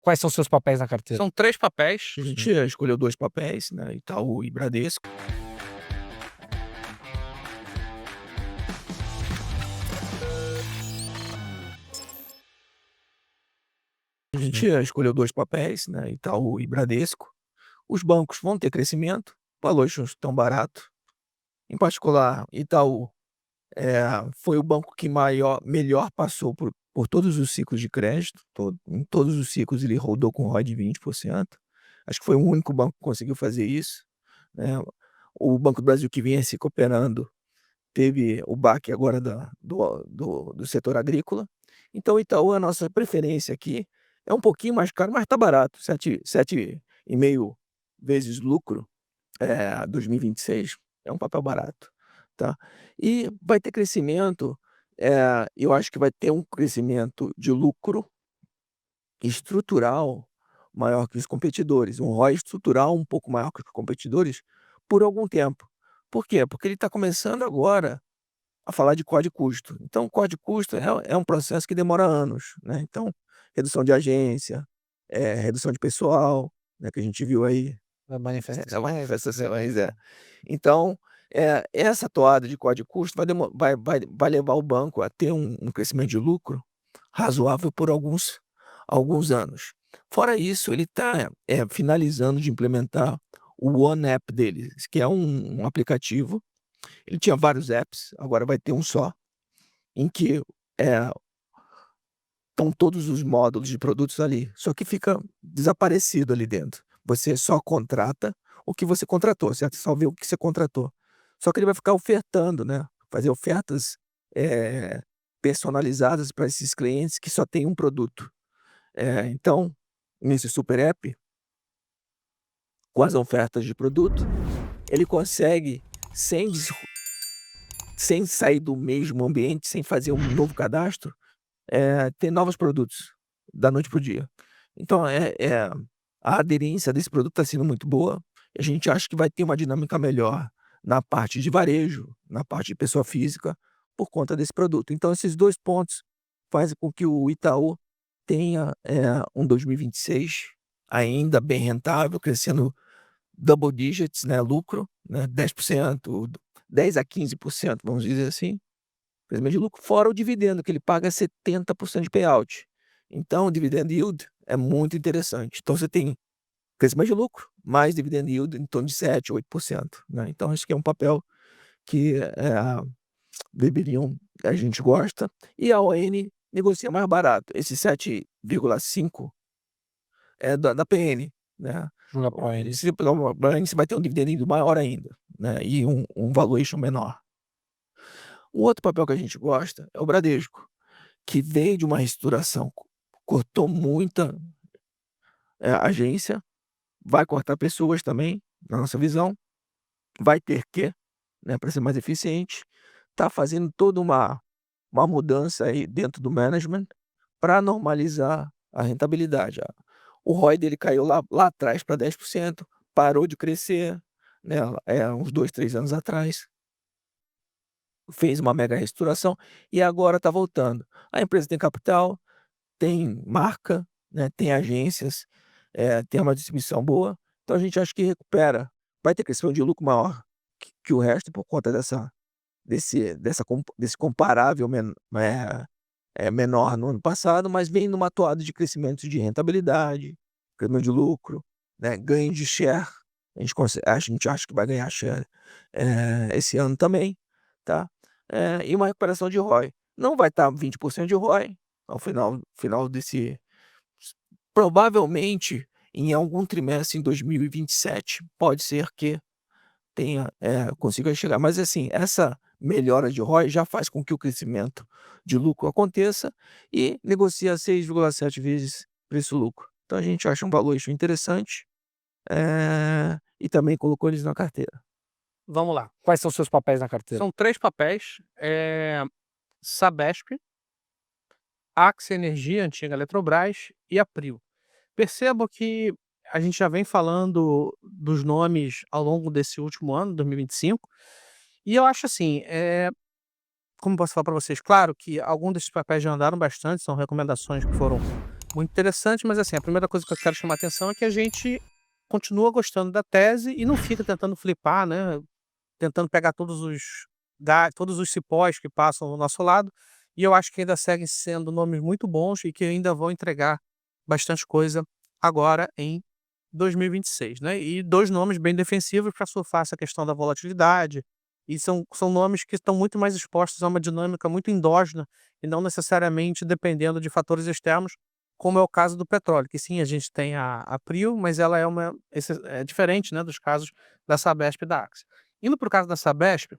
Quais são seus papéis na carteira? São 3 papéis. A gente escolheu 2 papéis, né, Itaú e Bradesco. A gente escolheu 2 papéis, né, Itaú e Bradesco. Os bancos vão ter crescimento, valores estão barato. Em particular, Itaú, foi o banco que melhor passou por todos os ciclos de crédito, em todos os ciclos ele rodou com ROI de 20%. Acho que foi o único banco que conseguiu fazer isso, né. O Banco do Brasil, que vinha se recuperando, teve o baque agora do setor agrícola. Então o Itaú é a nossa preferência aqui. É um pouquinho mais caro, mas tá barato, 7,5 vezes lucro, 2026, é um papel barato, tá. E vai ter crescimento, eu acho que vai ter um crescimento de lucro estrutural maior que os competidores, um ROI estrutural um pouco maior que os competidores por algum tempo. Por quê? Porque ele está começando agora a falar de código custo. Então, código custo é um processo que demora anos, né. Então, redução de agência, redução de pessoal, né, que a gente viu aí. Da manifestação. Manifestações, é. Então, essa toada de código custo vai levar o banco a ter um crescimento de lucro razoável por alguns anos. Fora isso, ele está finalizando de implementar o One App deles, que é um aplicativo. Ele tinha vários apps, agora vai ter um só, em que, estão todos os módulos de produtos ali, só que fica desaparecido ali dentro. Você só contrata o que você contratou, você só vê o que você contratou. Só que ele vai ficar ofertando, né, fazer ofertas, personalizadas para esses clientes que só têm um produto. Então, nesse super app, com as ofertas de produto, ele consegue, sem sair do mesmo ambiente, sem fazer um novo cadastro, ter novos produtos, da noite para o dia. Então a aderência desse produto está sendo muito boa, e a gente acha que vai ter uma dinâmica melhor na parte de varejo, na parte de pessoa física, por conta desse produto. Então esses 2 pontos fazem com que o Itaú tenha, um 2026 ainda bem rentável, crescendo double digits, né, lucro, né, 10%, 10 a 15%, vamos dizer assim. Crescimento de lucro, fora o dividendo, que ele paga 70% de payout. Então o dividend yield é muito interessante. Então você tem crescimento de lucro, mais dividend yield em torno de 7 a 8%, né. Então acho que é um papel que, a gente gosta, e a ON negocia mais barato. Esse 7,5 é da PN, né. Jogar pra eles. Se pegar uma PN, você vai ter um dividend yield maior ainda, né, e um valuation menor. O outro papel que a gente gosta é o Bradesco, que veio de uma reestruturação, cortou muita, agência, vai cortar pessoas também, na nossa visão, vai ter que, né, para ser mais eficiente, tá fazendo toda uma mudança aí dentro do management para normalizar a rentabilidade. O ROI dele caiu lá atrás para 10%, parou de crescer, né, uns 2, 3 anos atrás. Fez uma mega reestruturação e agora está voltando. A empresa tem capital, tem marca, né, tem agências, tem uma distribuição boa, então a gente acha que recupera. Vai ter crescimento de lucro maior que o resto por conta desse comparável menor no ano passado, mas vem numa toada de crescimento de rentabilidade, crescimento de lucro, né, ganho de share. A gente acha que vai ganhar share, esse ano também, tá. E uma recuperação de ROI. Não vai estar 20% de ROI ao final desse, provavelmente em algum trimestre em 2027, pode ser que consiga chegar. Mas assim, essa melhora de ROI já faz com que o crescimento de lucro aconteça e negocia 6,7 vezes preço-lucro. Então a gente acha um valuation interessante, e também colocou eles na carteira. Vamos lá. Quais são seus papéis na carteira? São 3 papéis, Sabesp, Axia Energia, antiga Eletrobras, e a Prio. Percebo que a gente já vem falando dos nomes ao longo desse último ano, 2025, e eu acho assim, como posso falar para vocês? Claro que alguns desses papéis já andaram bastante, são recomendações que foram muito interessante, mas assim, a primeira coisa que eu quero chamar a atenção é que a gente continua gostando da tese e não fica tentando flipar, né, tentando pegar todos os cipós que passam ao nosso lado, e eu acho que ainda seguem sendo nomes muito bons e que ainda vão entregar bastante coisa agora em 2026, né. E 2 nomes bem defensivos para surfar essa questão da volatilidade, e são nomes que estão muito mais expostos a uma dinâmica muito endógena e não necessariamente dependendo de fatores externos, como é o caso do petróleo, que sim, a gente tem a Prio, mas ela é diferente, né, dos casos da Sabesp e da Axia. Indo para o caso da Sabesp,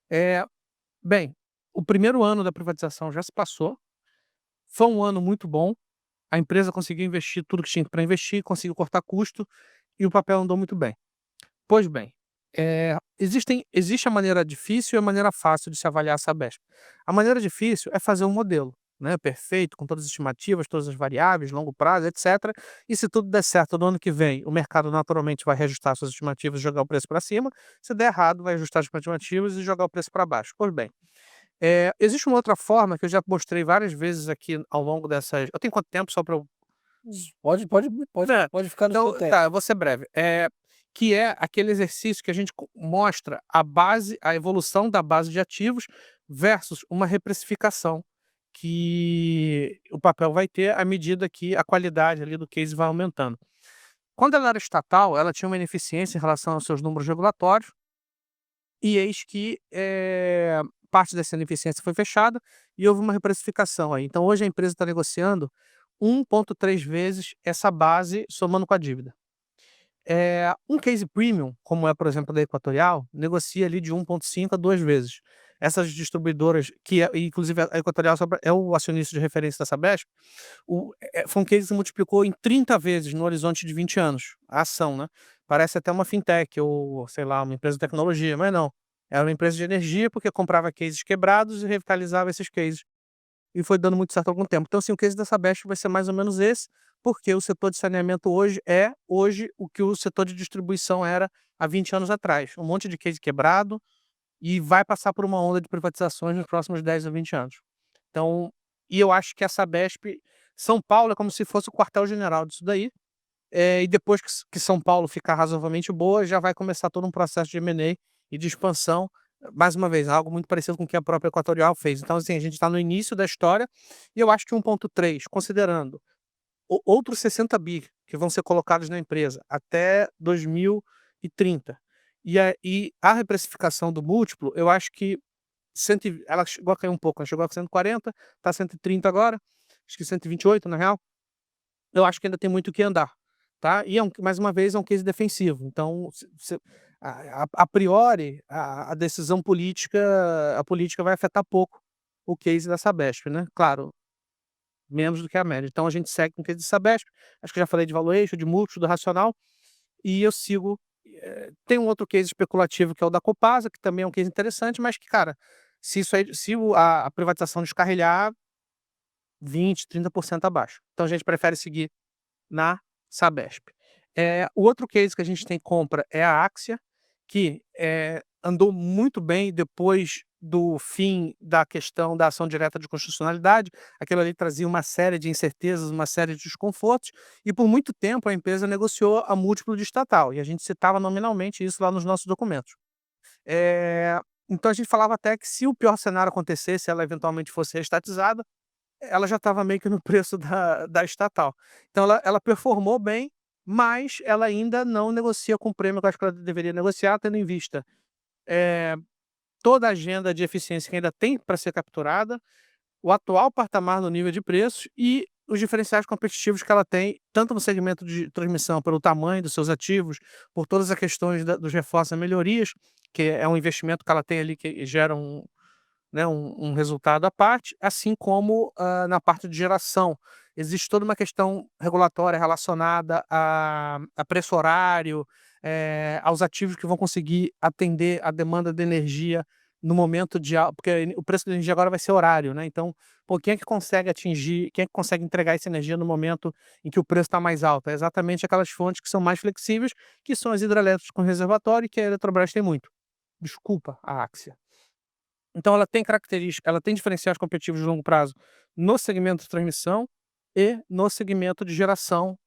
eh, bem, o primeiro ano da privatização já se passou, foi um ano muito bom, a empresa conseguiu investir tudo que tinha para investir, conseguiu cortar custo e o papel andou muito bem. Pois bem, existe a maneira difícil e a maneira fácil de se avaliar a Sabesp. A maneira difícil é fazer um modelo, né, perfeito, com todas as estimativas, todas as variáveis, longo prazo, etcétera, e se tudo der certo no ano que vem, o mercado naturalmente vai reajustar suas estimativas e jogar o preço para cima, se der errado, vai ajustar as estimativas e jogar o preço para baixo. Pois bem, existe uma outra forma que eu já mostrei várias vezes aqui ao longo dessas, eu tenho quanto tempo só para eu Pode é, pode ficar no então, seu tempo. tá, eu vou ser breve. Que é aquele exercício que a gente mostra a evolução da base de ativos versus uma reprecificação que o papel vai ter à medida que a qualidade ali do case vai aumentando. Quando ela era estatal, ela tinha uma ineficiência em relação aos seus números regulatórios, e eis que parte dessa ineficiência foi fechada e houve uma reprecificação aí. Então hoje a empresa está negociando 1,3 vezes essa base somando com a dívida. Um case premium, como é, por exemplo, da Equatorial, negocia ali de 1,5 a 2 vezes. Essas distribuidoras, inclusive a Equatorial é o acionista de referência da Sabesp, foi um case que multiplicou em 30 vezes no horizonte de 20 anos, a ação, né. Parece até uma fintech ou, sei lá, uma empresa de tecnologia, mas não. Era uma empresa de energia, porque comprava cases quebrados e revitalizava esses cases. E foi dando muito certo há algum tempo. Então, assim, o case da Sabesp vai ser mais ou menos esse, porque o setor de saneamento hoje o que o setor de distribuição era há 20 anos atrás. Um monte de case quebrado e vai passar por uma onda de privatizações nos próximos 10 a 20 anos. Então, eu acho que a Sabesp, São Paulo é como se fosse o quartel-general disso daí, e depois que São Paulo ficar razoavelmente boa, já vai começar todo um processo de M&A e de expansão, mais uma vez, algo muito parecido com o que a própria Equatorial fez. Então, assim, a gente está no início da história, e eu acho que 1,3, considerando outros 60 bi que vão ser colocados na empresa até 2030, e a reprecificação do múltiplo, eu acho que ela chegou a cair um pouco, ela chegou a 140, está 130 agora, acho que 128 na real. Eu acho que ainda tem muito o que andar, tá. E mais uma vez, é um case defensivo, então se a priori, a decisão política, a política vai afetar pouco o case da Sabesp, né. Claro, menos do que a média. Então a gente segue com o case da Sabesp, acho que já falei de valuation, de múltiplo, do racional, e eu sigo, tem um outro case especulativo que é o da Copasa, que também é um case interessante, mas que, cara, se isso aí se a privatização descarrilhar, 20, 30% abaixo. Então a gente prefere seguir na Sabesp. O outro case que a gente tem compra é a Axia, que, andou muito bem depois do fim da questão da ação direta de constitucionalidade. Aquilo ali trazia uma série de incertezas, uma série de desconfortos, e por muito tempo a empresa negociou a múltiplo de estatal, e a gente citava nominalmente isso lá nos nossos documentos. Então a gente falava até que, se o pior cenário acontecesse, ela eventualmente fosse reestatizada, ela já estava meio que no preço da estatal. Então ela performou bem, mas ela ainda não negocia com o prêmio que eu acho que ela deveria negociar, tendo em vista, eh, toda a agenda de eficiência que ainda tem para ser capturada, o atual patamar no nível de preços e os diferenciais competitivos que ela tem, tanto no segmento de transmissão, pelo tamanho dos seus ativos, por todas as questões dos reforços e melhorias, que é um investimento que ela tem ali que gera um resultado à parte, assim como, na parte de geração. Existe toda uma questão regulatória relacionada a preço horário, aos ativos que vão conseguir atender a demanda de energia no momento porque o preço da energia agora vai ser horário, né, então, pô, quem é que consegue entregar essa energia no momento em que o preço está mais alto? É exatamente aquelas fontes que são mais flexíveis, que são as hidrelétricas com reservatório, que a Eletrobras tem muito. Desculpa, a Axia. Então ela tem diferenciais competitivos de longo prazo no segmento de transmissão, e no segmento de geração,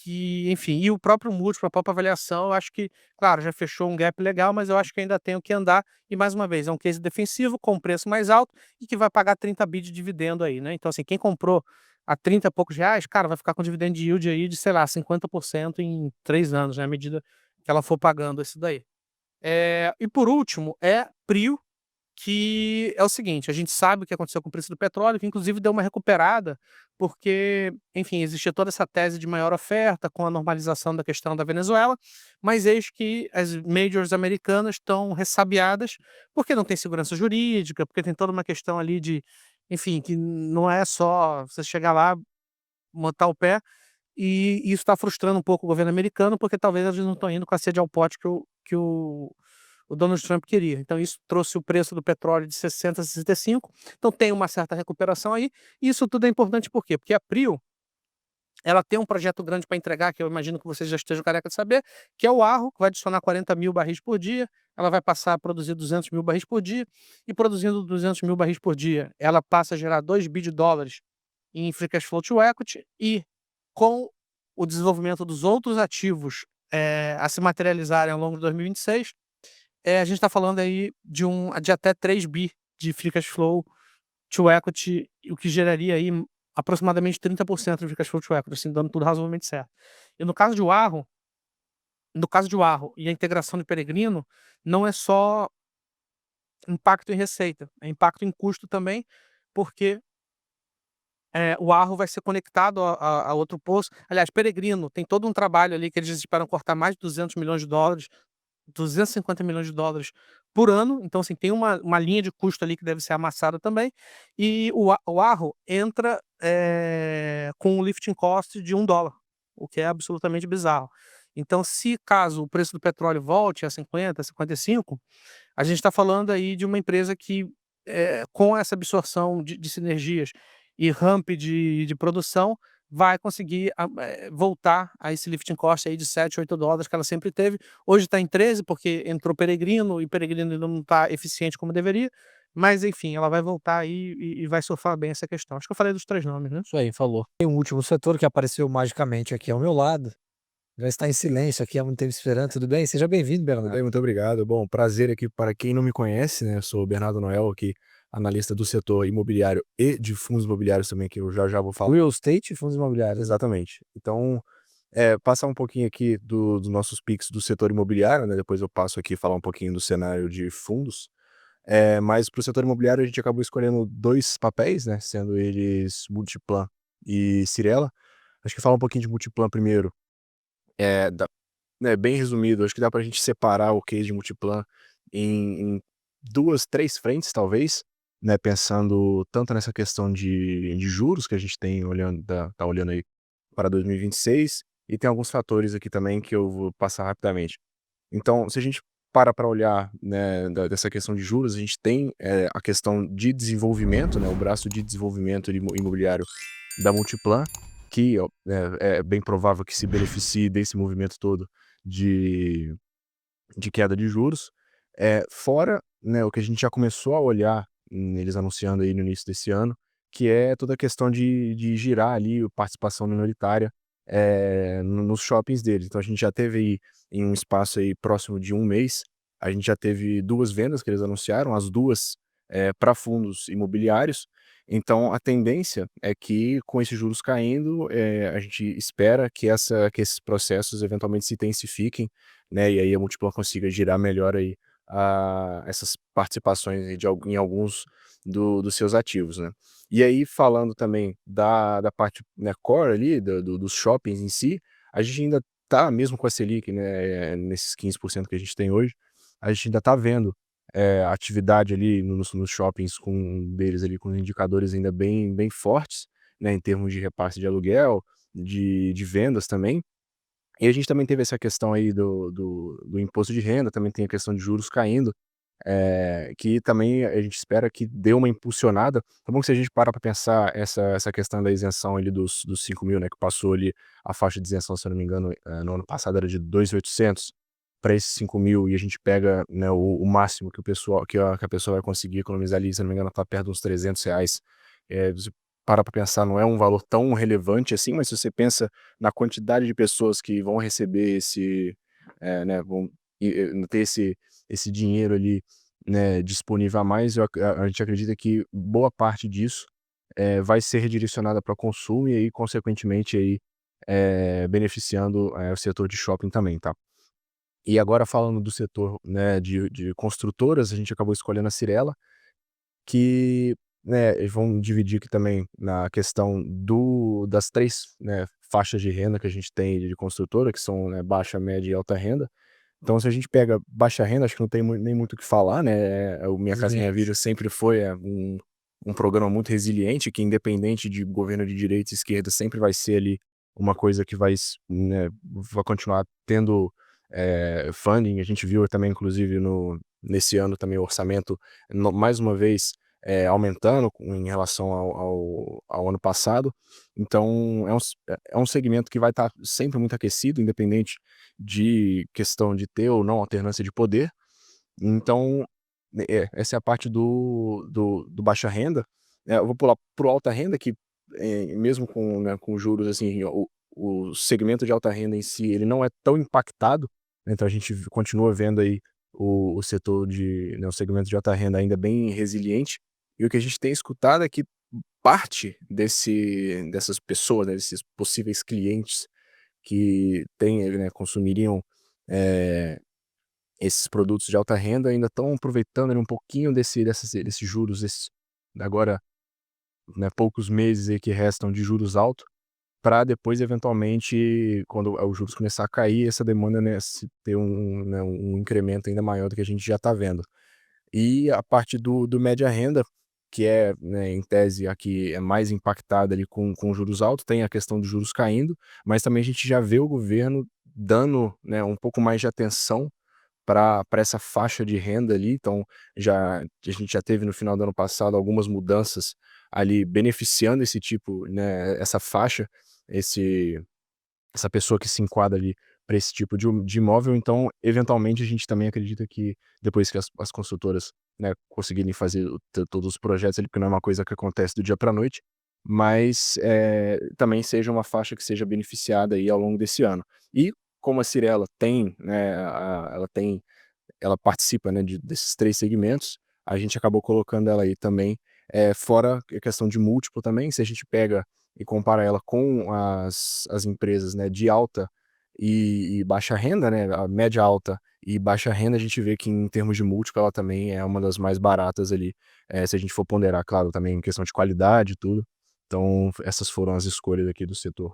que, enfim, e o próprio múltiplo, a própria avaliação, eu acho que, claro, já fechou um gap legal, mas eu acho que ainda tem o que andar. E mais uma vez, é um case defensivo com preço mais alto e que vai pagar 30 bi de dividendo aí, né? Então, assim, quem comprou a 30 e poucos reais, cara, vai ficar com dividend yield aí de, sei lá, 50% em 3 anos, né? À medida que ela for pagando isso daí. E por último, é Prio, que é o seguinte, a gente sabe o que aconteceu com o preço do petróleo, que inclusive deu uma recuperada, porque, enfim, existia toda essa tese de maior oferta com a normalização da questão da Venezuela, mas eis que as majors americanas estão ressabiadas, porque não tem segurança jurídica, porque tem toda uma questão ali de, enfim, que não é só você chegar lá, botar o pé, e isso está frustrando um pouco o governo americano, porque talvez eles não estão indo com a sede ao pote que o Donald Trump queria. Então isso trouxe o preço do petróleo de 60 a 65, então tem uma certa recuperação aí, e isso tudo é importante por quê? Porque a Prio, ela tem um projeto grande para entregar, que eu imagino que vocês já estejam careca de saber, que é o Arro, que vai adicionar 40 mil barris por dia, ela vai passar a produzir 200 mil barris por dia, e produzindo 200 mil barris por dia, ela passa a gerar 2 bi de dólares em free cash flow to equity, e com o desenvolvimento dos outros ativos a se materializarem ao longo de 2026, a gente está falando aí de até 3 bi de free cash flow to equity, o que geraria aí aproximadamente 30% de free cash flow to equity, assim, dando tudo razoavelmente certo. E no caso de Arro e a integração de Peregrino, não é só impacto em receita, é impacto em custo também, porque o Arro vai ser conectado a outro poço. Aliás, Peregrino tem todo um trabalho ali que eles esperam cortar mais de 200 milhões de dólares, 250 milhões de dólares por ano. Então, assim, tem uma linha de custo ali que deve ser amassada também. E o Arro entra com um lifting cost de $1, o que é absolutamente bizarro. Então, se caso o preço do petróleo volte a 50, 55, a gente está falando aí de uma empresa que, com essa absorção de sinergias e ramp de produção, vai conseguir voltar a esse lifting cost aí de 7, 8 dólares que ela sempre teve. Hoje está em 13, porque entrou Peregrino, e Peregrino ainda não está eficiente como deveria, mas enfim, ela vai voltar aí e vai surfar bem essa questão. Acho que eu falei dos 3 nomes, né? Isso aí, falou. Tem um último setor que apareceu magicamente aqui ao meu lado. Já está em silêncio aqui há muito tempo esperando. Tudo bem? Seja bem-vindo, Tudo Bernardo. bem, muito obrigado. Bom, prazer aqui para quem não me conhece, né? Eu sou o Bernardo Noel, aqui, analista do setor imobiliário e de fundos imobiliários também, que eu já vou falar. Real Estate e fundos imobiliários. Exatamente. Então, passar um pouquinho aqui dos nossos picks do setor imobiliário, né? Depois eu passo aqui falar um pouquinho do cenário de fundos. Mas para o setor imobiliário a gente acabou escolhendo 2 papéis, né? Sendo eles Multiplan e Cyrela. Acho que falar um pouquinho de Multiplan primeiro. Bem resumido, acho que dá pra gente separar o case de Multiplan em 2, 3 frentes, talvez, né? Pensando tanto nessa questão de juros que a gente tem tá olhando aí para 2026, e tem alguns fatores aqui também que eu vou passar rapidamente. Então, se a gente para olhar, né, dessa questão de juros, a gente tem a questão de desenvolvimento, né? O braço de desenvolvimento imobiliário da Multiplan, que ó, é bem provável que se beneficie desse movimento todo de queda de juros. Fora, né, o que a gente já começou a olhar, eles anunciando aí no início desse ano, que é toda a questão de girar ali a participação minoritária nos shoppings deles. Então a gente já teve aí, em um espaço aí próximo de 1 mês, a gente já teve 2 vendas que eles anunciaram, as 2 para fundos imobiliários. Então a tendência é que, com esses juros caindo, a gente espera que esses processos eventualmente se intensifiquem, né, e aí a Multiplan consiga girar melhor aí essas participações aí em alguns dos seus ativos, né. E aí, falando também da parte, né, core ali, dos shoppings em si, a gente ainda tá, mesmo com a Selic, né, nesses 15% que a gente tem hoje, a gente ainda tá vendo atividade ali nos shoppings deles ali com indicadores ainda bem fortes, né, em termos de repasse de aluguel, de vendas também. E a gente também teve essa questão aí do imposto de renda, também tem a questão de juros caindo, que também a gente espera que dê uma impulsionada. Tá bom que, se a gente para pensar essa questão da isenção ali dos 5 mil, né, que passou ali a faixa de isenção, se eu não me engano, no ano passado era de 2.800 para esses 5 mil, e a gente pega, né, o máximo que a pessoa vai conseguir economizar ali, se eu não me engano, tá perto de uns R$ 300. Você para pra pensar, não é um valor tão relevante assim, mas se você pensa na quantidade de pessoas que vão receber esse, né, vão ter esse dinheiro ali, né, disponível a mais, a gente acredita que boa parte disso, vai ser redirecionada para consumo e aí consequentemente aí, beneficiando, o setor de shopping também, tá. E agora falando do setor, né, de construtoras, a gente acabou escolhendo a Cyrela, que, né, eles vão dividir aqui também na questão das 3, né, faixas de renda que a gente tem de construtora, que são, né, baixa, média e alta renda. Então se a gente pega baixa renda, acho que não tem nem muito o que falar, né, o Minha Casa Minha Vida sempre foi, um programa muito resiliente, que independente de governo de direita e esquerda, sempre vai ser ali uma coisa que né, vai continuar tendo, funding. A gente viu também inclusive nesse ano também o orçamento mais uma vez, aumentando em relação ao ano passado. Então é um segmento que vai estar sempre muito aquecido, independente de questão de ter ou não alternância de poder. Então, essa é a parte do baixa renda. Eu vou pular pro alta renda que, mesmo com, né, com juros assim, o segmento de alta renda em si, ele não é tão impactado, né, então a gente continua vendo aí o setor né, o segmento de alta renda ainda bem resiliente, e o que a gente tem escutado é que parte dessas pessoas, né, desses possíveis clientes que né, consumiriam, eh, esses produtos de alta renda ainda estão aproveitando ali um pouquinho desses juros, agora, né, poucos meses aí que restam de juros altos, para depois eventualmente, quando os juros começar a cair, essa demanda, né, ter né, um incremento ainda maior do que a gente já está vendo. E a parte do média renda, que é, né, em tese a que é mais impactada ali com juros altos, tem a questão dos juros caindo, mas também a gente já vê o governo dando, né, um pouco mais de atenção para essa faixa de renda ali. Então a gente já teve no final do ano passado algumas mudanças ali beneficiando esse tipo, né, essa faixa, esse essa pessoa que se enquadra ali para esse tipo de imóvel. Então, eventualmente, a gente também acredita que depois que as construtoras, né, conseguirem fazer todos os projetos ali, porque não é uma coisa que acontece do dia para a noite, mas também seja uma faixa que seja beneficiada aí ao longo desse ano. E como a Cyrela tem, né, ela participa, né, desses 3 segmentos, a gente acabou colocando ela aí também, fora a questão de múltiplo também. Se a gente pega e compara ela com as empresas, né, de alta e baixa renda, né, a média alta e baixa renda, a gente vê que em termos de múltiplo ela também é uma das mais baratas ali, se a gente for ponderar, claro, também em questão de qualidade e tudo. Então essas foram as escolhas aqui do setor.